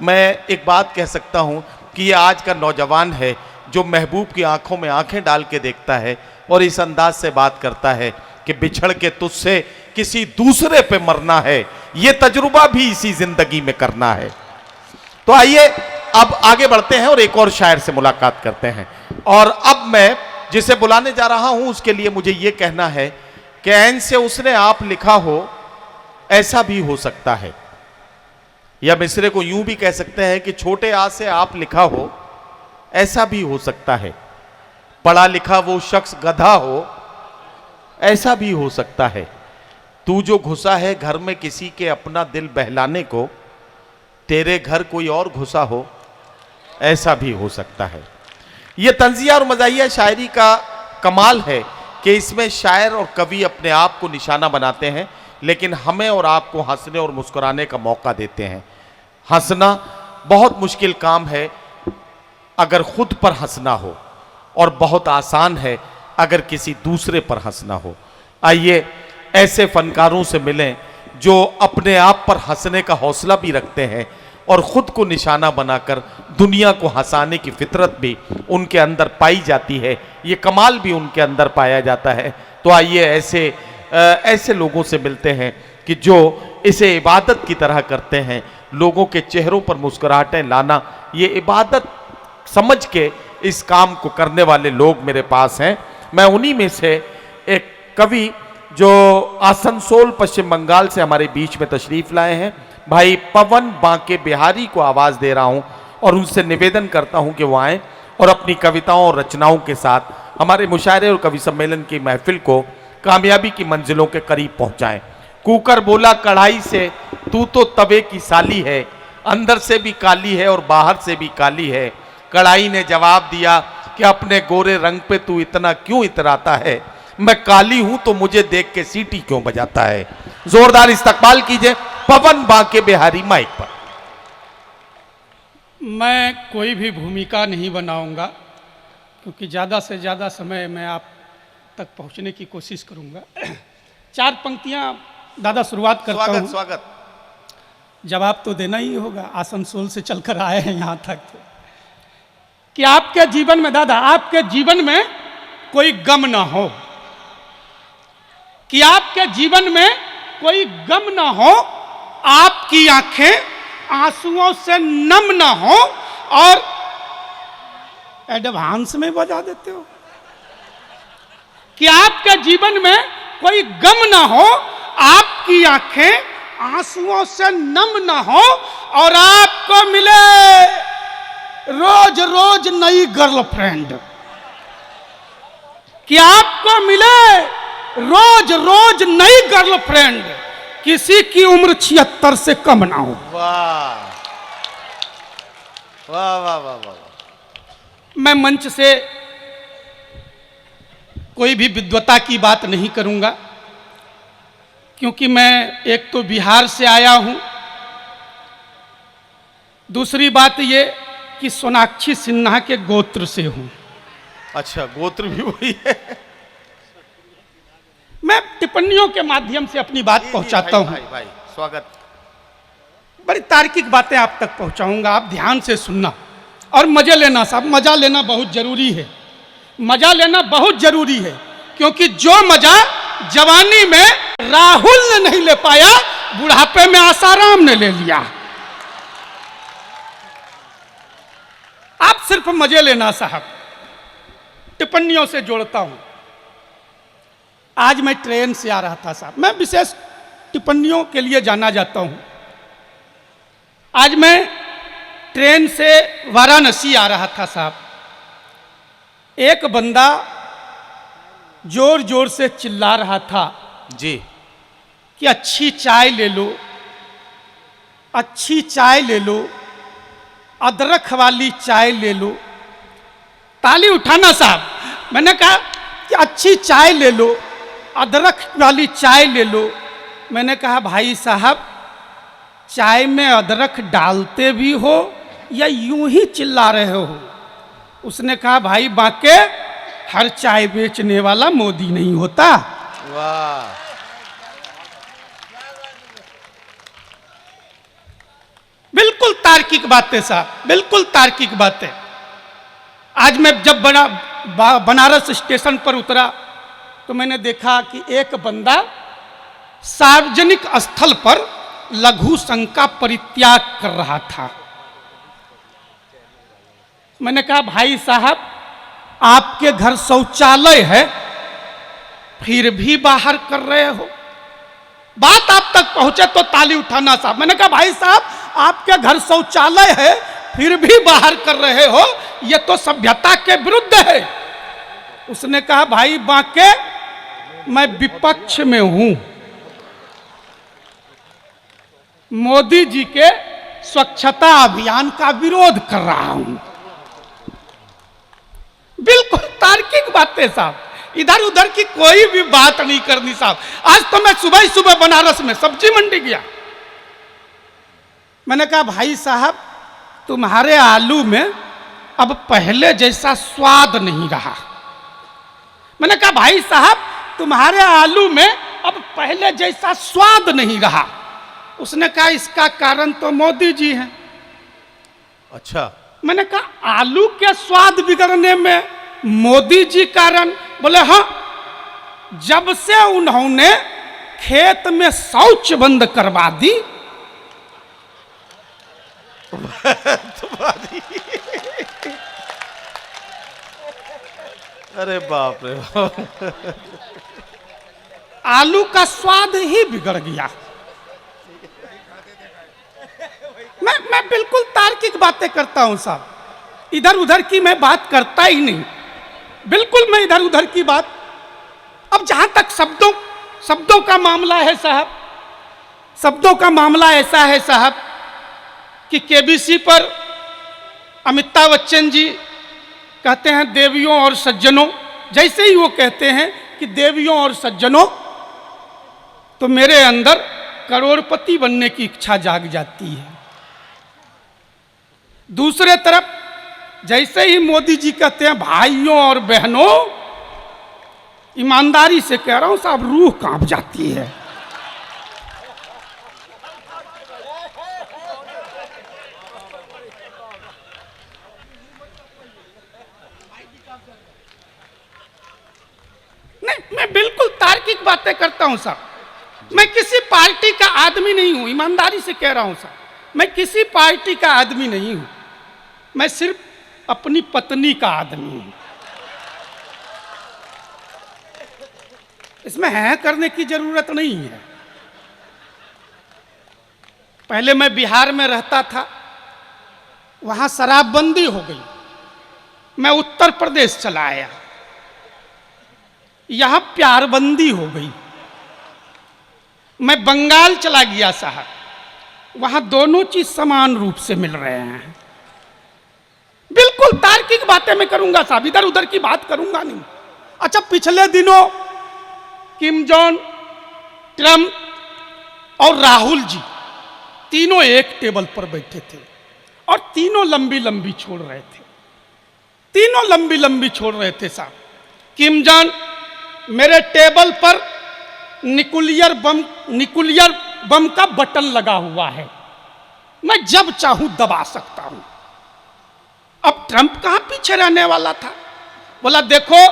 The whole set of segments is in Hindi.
मैं एक बात कह सकता हूं कि ये आज का नौजवान है जो महबूब की आंखों में आंखें डाल के देखता है और इस अंदाज से बात करता है कि बिछड़ के तुझसे किसी दूसरे पे मरना है, ये तजुर्बा भी इसी जिंदगी में करना है। तो आइए अब आगे बढ़ते हैं और एक और शायर से मुलाकात करते हैं। और अब मैं जिसे बुलाने जा रहा हूं उसके लिए मुझे यह कहना है कि ऐन से उसने आप लिखा हो ऐसा भी हो सकता है, या मिसरे को यूं भी कह सकते हैं कि छोटे आ से आप लिखा हो ऐसा भी हो सकता है, पढ़ा लिखा वो शख्स गधा हो ऐसा भी हो सकता है, तू जो घुसा है घर में किसी के अपना दिल बहलाने को, तेरे घर कोई और घुसा हो ऐसा भी हो सकता है। यह तंजिया और मज़ाहिया शायरी का कमाल है कि इसमें शायर और कवि अपने आप को निशाना बनाते हैं, लेकिन हमें और आपको हंसने और मुस्कुराने का मौका देते हैं। हंसना बहुत मुश्किल काम है अगर खुद पर हंसना हो, और बहुत आसान है अगर किसी दूसरे पर हंसना हो। आइए ऐसे फनकारों से मिलें जो अपने आप पर हंसने का हौसला भी रखते हैं और ख़ुद को निशाना बनाकर दुनिया को हंसाने की फितरत भी उनके अंदर पाई जाती है, ये कमाल भी उनके अंदर पाया जाता है। तो आइए ऐसे लोगों से मिलते हैं कि जो इसे इबादत की तरह करते हैं। लोगों के चेहरों पर मुस्कुराहटें लाना, ये इबादत समझ के इस काम को करने वाले लोग मेरे पास हैं। मैं उन्हीं में से एक कवि जो आसनसोल पश्चिम बंगाल से हमारे बीच में तशरीफ़ लाए हैं, भाई पवन बांके बिहारी को आवाज़ दे रहा हूं और उनसे निवेदन करता हूं कि वो आएँ और अपनी कविताओं और रचनाओं के साथ हमारे मुशायरे और कवि सम्मेलन की महफिल को कामयाबी की मंजिलों के करीब पहुंचाएं। कुकर बोला कढ़ाई से, तू तो तवे की साली है, अंदर से भी काली है और बाहर से भी काली है। कढ़ाई ने जवाब दिया कि अपने गोरे रंग पे तू इतना क्यों इतराता है, मैं काली हूं तो मुझे देख के सीटी क्यों बजाता है। जोरदार इस्तकबाल कीजिए पवन बांके बिहारी माइक पर। मैं कोई भी भूमिका नहीं बनाऊंगा क्योंकि ज़्यादा से ज़्यादा समय मैं आप तक पहुंचने की कोशिश करूंगा। 4 पंक्तियां दादा शुरुआत करता हूं। स्वागत। जवाब तो देना ही होगा, आसनसोल से चलकर आए हैं यहाँ तक। कि आपके जीवन में दादा, आपके जीवन में कोई गम ना हो, कि आपके जीवन में कोई गम ना हो, आपकी आंखें आंसुओं से नम ना हो। और एडवांस में बजा देते हो कि आपके जीवन में कोई गम ना हो, आपकी आंखें आंसुओं से नम ना हो, और आपको मिले रोज रोज नई गर्लफ्रेंड, कि आपको मिले रोज रोज नई गर्लफ्रेंड, किसी की उम्र 76 से कम ना हो। वाह वाह वाह वाह वाह। मैं मंच से कोई भी विद्वता की बात नहीं करूंगा क्योंकि मैं एक तो बिहार से आया हूं, दूसरी बात ये कि सोनाक्षी सिन्हा के गोत्र से हूं। अच्छा, गोत्र भी वही है। मैं टिप्पणियों के माध्यम से अपनी बात पहुंचाता हूं। भाई स्वागत। बड़ी तार्किक बातें आप तक पहुंचाऊंगा, आप ध्यान से सुनना और मजे लेना। साहब, मजा लेना बहुत जरूरी है, मजा लेना बहुत जरूरी है, क्योंकि जो मजा जवानी में राहुल ने नहीं ले पाया, बुढ़ापे में आसाराम ने ले लिया। आप सिर्फ मजे लेना साहब। टिप्पणियों से जोड़ता हूं। आज मैं ट्रेन से आ रहा था साहब, मैं विशेष टिप्पणियों के लिए जाना जाता हूं। आज मैं ट्रेन से वाराणसी आ रहा था साहब। एक बंदा जोर जोर से चिल्ला रहा था जी कि अच्छी चाय ले लो, अच्छी चाय ले लो, अदरक वाली चाय ले लो। ताली उठाना साहब। मैंने कहा कि अच्छी चाय ले लो, अदरक वाली चाय ले लो। मैंने कहा भाई साहब, चाय में अदरक डालते भी हो या यूं ही चिल्ला रहे हो? उसने कहा भाई बाके, हर चाय बेचने वाला मोदी नहीं होता। वाह। बिल्कुल बिल्कुल तार्किक बातें साहब, बिल्कुल तार्किक बातें। आज मैं जब बनारस स्टेशन पर उतरा तो मैंने देखा कि एक बंदा सार्वजनिक स्थल पर लघु संघ का परित्याग कर रहा था। मैंने कहा भाई साहब, आपके घर शौचालय है फिर भी बाहर कर रहे हो। बात आप तक पहुंचे तो ताली उठाना साहब। मैंने कहा भाई साहब, आपके घर शौचालय है फिर भी बाहर कर रहे हो, यह तो सभ्यता के विरुद्ध है। उसने कहा भाई बांके, मैं विपक्ष में हूं, मोदी जी के स्वच्छता अभियान का विरोध कर रहा हूं। बिल्कुल तार्किक बातें साहब, इधर उधर की कोई भी बात नहीं करनी साहब। आज तो मैं सुबह ही सुबह बनारस में सब्जी मंडी गया। मैंने कहा भाई साहब, तुम्हारे आलू में अब पहले जैसा स्वाद नहीं रहा। मैंने कहा भाई साहब, तुम्हारे आलू में अब पहले जैसा स्वाद नहीं रहा। उसने कहा इसका कारण तो मोदी जी हैं। अच्छा, मैंने कहा आलू के स्वाद बिगड़ने में मोदी जी कारण? बोले हाँ, जब से उन्होंने खेत में शौच बंद करवा दी अरे बाप रे बाप। आलू का स्वाद ही बिगड़ गया। मैं बिल्कुल तार्किक बातें करता हूं साहब, इधर उधर की मैं बात करता ही नहीं। बिल्कुल मैं इधर उधर की बात। अब जहां तक शब्दों का मामला है साहब, शब्दों का मामला ऐसा है साहब कि केबीसी पर अमिताभ बच्चन जी कहते हैं देवियों और सज्जनों। जैसे ही वो कहते हैं कि देवियों और सज्जनों, तो मेरे अंदर करोड़पति बनने की इच्छा जाग जाती है। दूसरे तरफ जैसे ही मोदी जी कहते हैं भाइयों और बहनों, ईमानदारी से कह रहा हूं साहब, रूह कांप जाती है। नहीं, मैं बिल्कुल तार्किक बातें करता हूं साहब। मैं किसी पार्टी का आदमी नहीं हूं, ईमानदारी से कह रहा हूं साहब। मैं किसी पार्टी का आदमी नहीं हूं, मैं सिर्फ अपनी पत्नी का आदमी हूं। इसमें है करने की जरूरत नहीं है। पहले मैं बिहार में रहता था, वहां शराबबंदी हो गई। मैं उत्तर प्रदेश चला आया, यहां प्यारबंदी हो गई। मैं बंगाल चला गया साहब, वहां दोनों चीज समान रूप से मिल रहे हैं। बिल्कुल तार्किक बातें मैं करूंगा साहब, इधर उधर की बात करूंगा नहीं। अच्छा, पिछले दिनों किम जोंग, ट्रंप और राहुल जी तीनों एक टेबल पर बैठे थे और तीनों लंबी लंबी छोड़ रहे थे। तीनों लंबी लंबी छोड़ रहे थे साहब। किम जोंग, मेरे टेबल पर न्यूक्लियर बम का बटन लगा हुआ है, मैं जब चाहूं दबा सकता हूं। अब ट्रंप कहां पीछे रहने वाला था, बोला देखो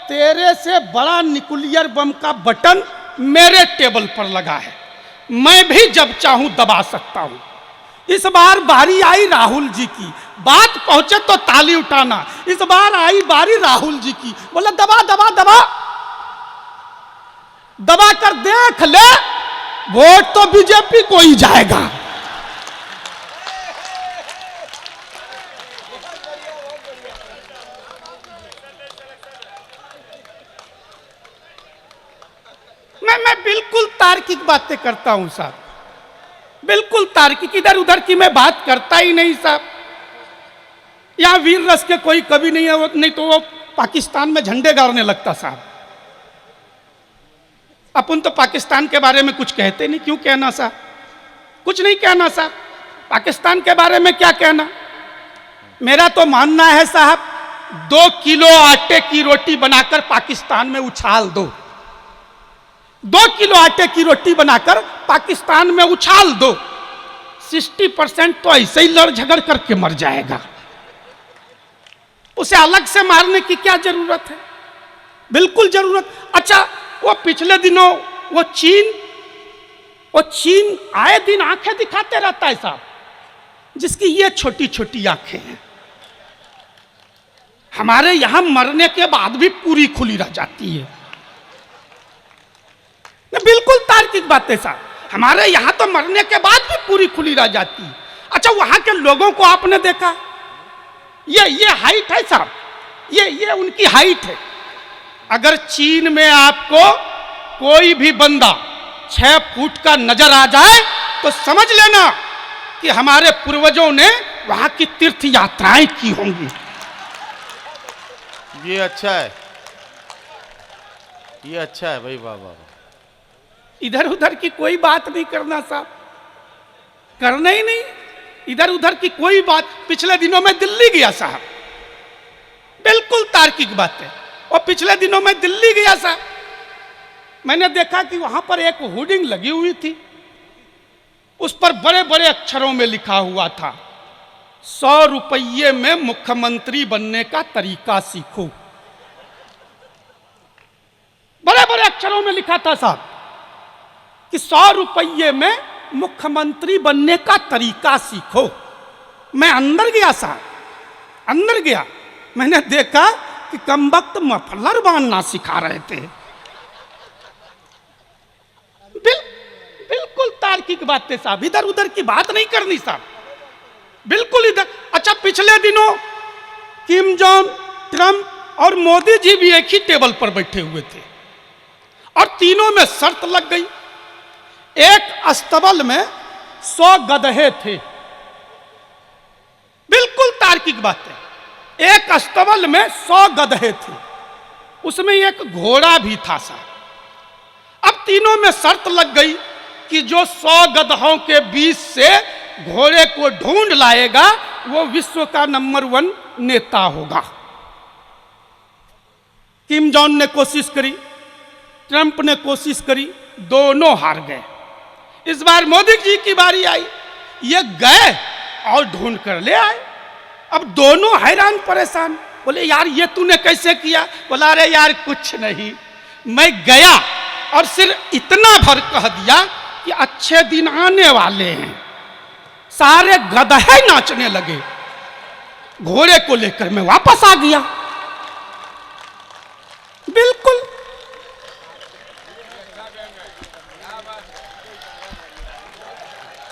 तेरे से बड़ा न्यूक्लियर बम का बटन मेरे टेबल पर लगा है, मैं भी जब चाहूं दबा सकता हूं। इस बार बारी आई राहुल जी की, बात पहुंचे तो ताली उठाना। इस बार आई बारी राहुल जी की, बोला दबा दबा दबा दबा कर देख ले, वोट तो बीजेपी को ही जाएगा। मैं बिल्कुल तार्किक बातें करता हूं साहब, बिल्कुल तार्किक, इधर उधर की मैं बात करता ही नहीं साहब। यहां वीर रस के कोई कवि नहीं है, नहीं तो वो पाकिस्तान में झंडे गाड़ने लगता साहब। अपन तो पाकिस्तान के बारे में कुछ कहते नहीं, क्यों कहना साहब, कुछ नहीं कहना साहब। पाकिस्तान के बारे में क्या कहना। मेरा तो मानना है साहब, 2 किलो आटे की रोटी बनाकर पाकिस्तान में उछाल दो। 2 किलो आटे की रोटी बनाकर पाकिस्तान में उछाल दो, 60% तो ऐसे ही लड़ झगड़ करके मर जाएगा। उसे अलग से मारने की क्या जरूरत है? बिल्कुल जरूरत। अच्छा, वो पिछले दिनों वो चीन आए दिन आंखें दिखाते रहता है साहब, जिसकी ये छोटी छोटी आंखें हैं। हमारे यहां मरने के बाद भी पूरी खुली रह जाती है। बिल्कुल तार्किक बात है साहब, हमारे यहां तो मरने के बाद भी पूरी खुली रह जाती है। अच्छा, वहां के लोगों को आपने देखा, ये हाइट है साहब, ये उनकी हाइट है। अगर चीन में आपको कोई भी बंदा 6 फुट का नजर आ जाए तो समझ लेना कि हमारे पूर्वजों ने वहां की तीर्थ यात्राएं की होंगी। ये अच्छा है, ये अच्छा है भाई, वाह वाह। इधर उधर की कोई बात नहीं करना साहब, करना ही नहीं इधर उधर की कोई बात। पिछले दिनों में दिल्ली गया साहब, बिल्कुल तार्किक बात है। और पिछले दिनों में दिल्ली गया साहब, मैंने देखा कि वहां पर एक होर्डिंग लगी हुई थी, उस पर बड़े बड़े अक्षरों में लिखा हुआ था, 100 रुपये में मुख्यमंत्री बनने का तरीका सीखो। बड़े बड़े अक्षरों में लिखा था साहब कि 100 रुपये में मुख्यमंत्री बनने का तरीका सीखो। मैं अंदर गया साहब, अंदर गया, मैंने देखा कि कमबख्त मफलर बांधना सिखा रहे थे। बिल्कुल तार्किक बात है साहब, इधर उधर की बात नहीं करनी साहब, बिल्कुल इधर। अच्छा, पिछले दिनों किम जोंग, ट्रंप और मोदी जी भी एक ही टेबल पर बैठे हुए थे और तीनों में शर्त लग गई। एक अस्तबल में 100 गधे थे, बिल्कुल तार्किक बात है। एक अस्तबल में 100 गधे थे, उसमें एक घोड़ा भी था साहब। अब तीनों में शर्त लग गई कि जो 100 गधों के बीच से घोड़े को ढूंढ लाएगा वो विश्व का नंबर 1 नेता होगा। किम जोंग ने कोशिश करी, ट्रंप ने कोशिश करी, दोनों हार गए। इस बार मोदी जी की बारी आई, ये गए और ढूंढ कर ले आए। अब दोनों हैरान परेशान, बोले यार ये तूने कैसे किया? बोला अरे यार कुछ नहीं, मैं गया और सिर्फ इतना भर कह दिया कि अच्छे दिन आने वाले हैं। सारे गधे नाचने लगे, घोड़े को लेकर मैं वापस आ गया। बिल्कुल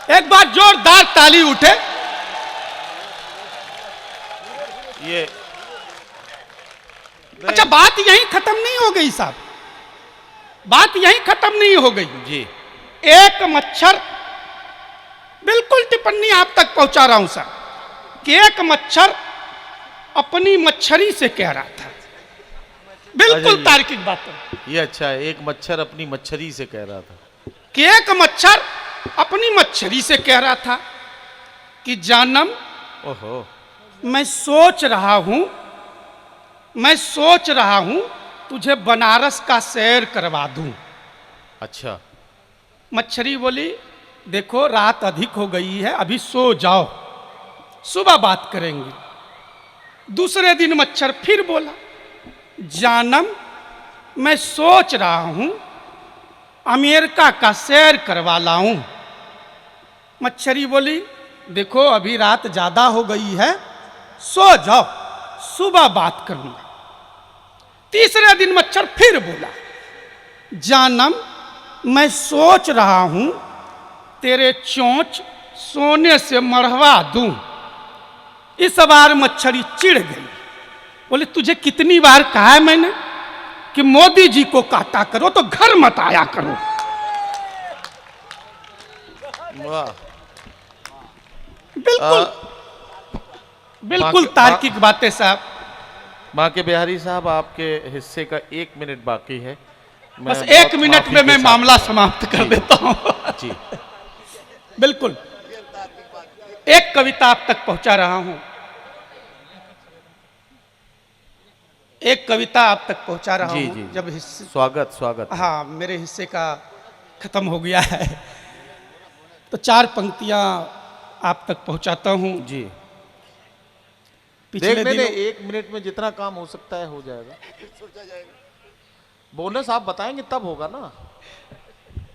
एक बार जोरदार ताली उठे। ये अच्छा, बात यहीं खत्म नहीं हो गई साहब, बात यहीं खत्म नहीं हो गई जी। एक मच्छर, बिल्कुल टिप्पणी आप तक पहुंचा रहा हूं साहब, कि एक मच्छर अपनी मच्छरी से कह रहा था, बिल्कुल तार्किक बात है। ये अच्छा है, एक मच्छर अपनी मच्छरी से कह रहा था कि एक मच्छर अपनी मच्छरी से कह रहा था कि जानम, ओहो, मैं सोच रहा हूं तुझे बनारस का सैर करवा दूं। अच्छा। मच्छरी बोली देखो रात अधिक हो गई है, अभी सो जाओ, सुबह बात करेंगे। दूसरे दिन मच्छर फिर बोला, जानम मैं सोच रहा हूं अमेरिका का सैर करवा लाऊं। मच्छरी बोली देखो अभी रात ज्यादा हो गई है, सो जाओ, सुबह बात करूंगा। तीसरे दिन मच्छर फिर बोला, जानम मैं सोच रहा हूं तेरे चोंच सोने से मढ़वा दूं। इस बार मच्छरी चिढ़ गई, बोले तुझे कितनी बार कहा है मैंने कि मोदी जी को काटा करो तो घर मत आया करो। वाह, बिल्कुल तार्किक बातें साहब। बांके बिहारी साहब, आपके हिस्से का 1 मिनट बाकी है, बस 1 मिनट में मैं मामला समाप्त कर देता हूं जी। बिल्कुल एक कविता आप तक पहुंचा रहा हूं, एक कविता आप तक पहुंचा रहा जी, हूं। जी, जब हिस्से, स्वागत। हाँ मेरे हिस्से का खत्म हो गया है तो 4 पंक्तियां आप तक पहुंचाता हूं। जी पिछले देखने दे, दिनों 1 मिनट में जितना काम हो सकता है हो जाएगा। बोनस आप बताएंगे तब होगा ना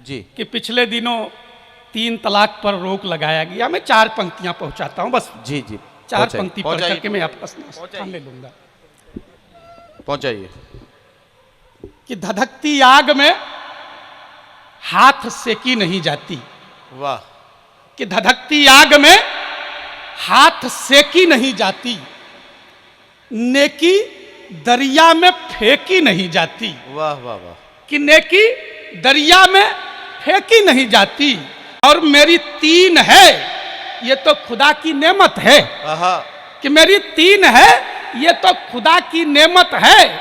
जी। कि पिछले दिनों 3 तलाक पर रोक लगाया गया। मैं 4 पंक्तियां पहुंचाता हूं बस, जी जी 4 पहुंचाइए, पंक्ति पढ़ पहुंचाइए, करके मैं आपका स्थान ले लूंगा। पहुंचाइए। कि धधकती आग में हाथ सेकी नहीं जाती। वाह। कि धधकती आग में हाथ सेकी नहीं जाती, नेकी दरिया में फेंकी नहीं जाती। वाह वाह वाह। कि नेकी दरिया में फेंकी नहीं जाती, और मेरी 3 है ये तो खुदा की नेमत है। आहा। कि मेरी 3 है ये तो खुदा की नेमत है,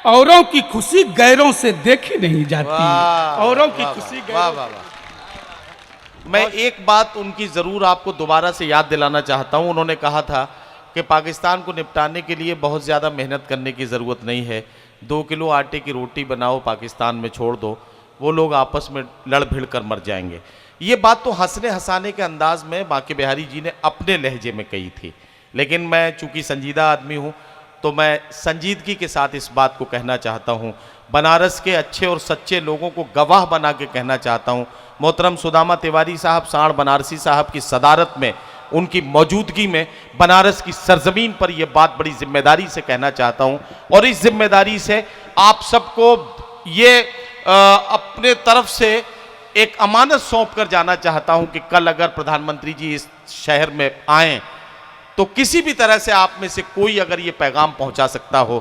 औरों की खुशी गैरों से देखी नहीं जाती। वाह, औरों की वाह, खुशी वाह गैरों वाह वाह। मैं एक बात उनकी जरूर आपको दोबारा से याद दिलाना चाहता हूं। उन्होंने कहा था कि पाकिस्तान को निपटाने के लिए बहुत ज़्यादा मेहनत करने की ज़रूरत नहीं है, 2 किलो आटे की रोटी बनाओ, पाकिस्तान में छोड़ दो, वो लोग आपस में लड़ भिड़ कर मर जाएंगे। ये बात तो हंसने हंसाने के अंदाज में बांके बिहारी जी ने अपने लहजे में कही थी, लेकिन मैं चूंकि संजीदा आदमी हूँ तो मैं संजीदगी के साथ इस बात को कहना चाहता हूँ। बनारस के अच्छे और सच्चे लोगों को गवाह बना के कहना चाहता हूँ। मोहतरम सुदामा तिवारी साहब, साण बनारसी साहब की सदारत में, उनकी मौजूदगी में बनारस की सरजमीन पर यह बात बड़ी जिम्मेदारी से कहना चाहता हूँ, और इस जिम्मेदारी से आप सबको ये अपने तरफ से एक अमानत सौंप कर जाना चाहता हूँ कि कल अगर प्रधानमंत्री जी इस शहर में आएँ तो किसी भी तरह से आप में से कोई अगर ये पैगाम पहुंचा सकता हो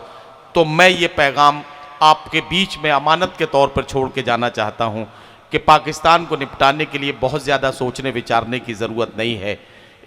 तो मैं ये पैगाम आपके बीच में अमानत के तौर पर छोड़ के जाना चाहता हूं कि पाकिस्तान को निपटाने के लिए बहुत ज़्यादा सोचने विचारने की ज़रूरत नहीं है।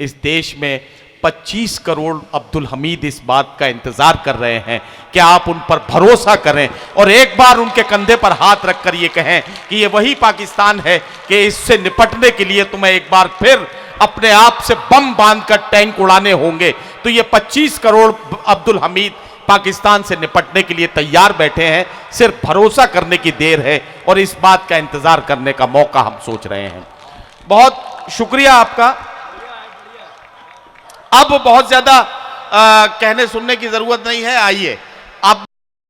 इस देश में 25 करोड़ अब्दुल हमीद इस बात का इंतज़ार कर रहे हैं कि आप उन पर भरोसा करें और एक बार उनके कंधे पर हाथ रख कर ये कहें कि ये वही पाकिस्तान है कि इससे निपटने के लिए तुम्हें एक बार फिर अपने आप से बम बांधकर टैंक उड़ाने होंगे। तो ये 25 करोड़ अब्दुल हमीद पाकिस्तान से निपटने के लिए तैयार बैठे हैं, सिर्फ भरोसा करने की देर है और इस बात का इंतजार करने का मौका हम सोच रहे हैं। बहुत शुक्रिया आपका। अब बहुत ज्यादा कहने सुनने की जरूरत नहीं है, आइए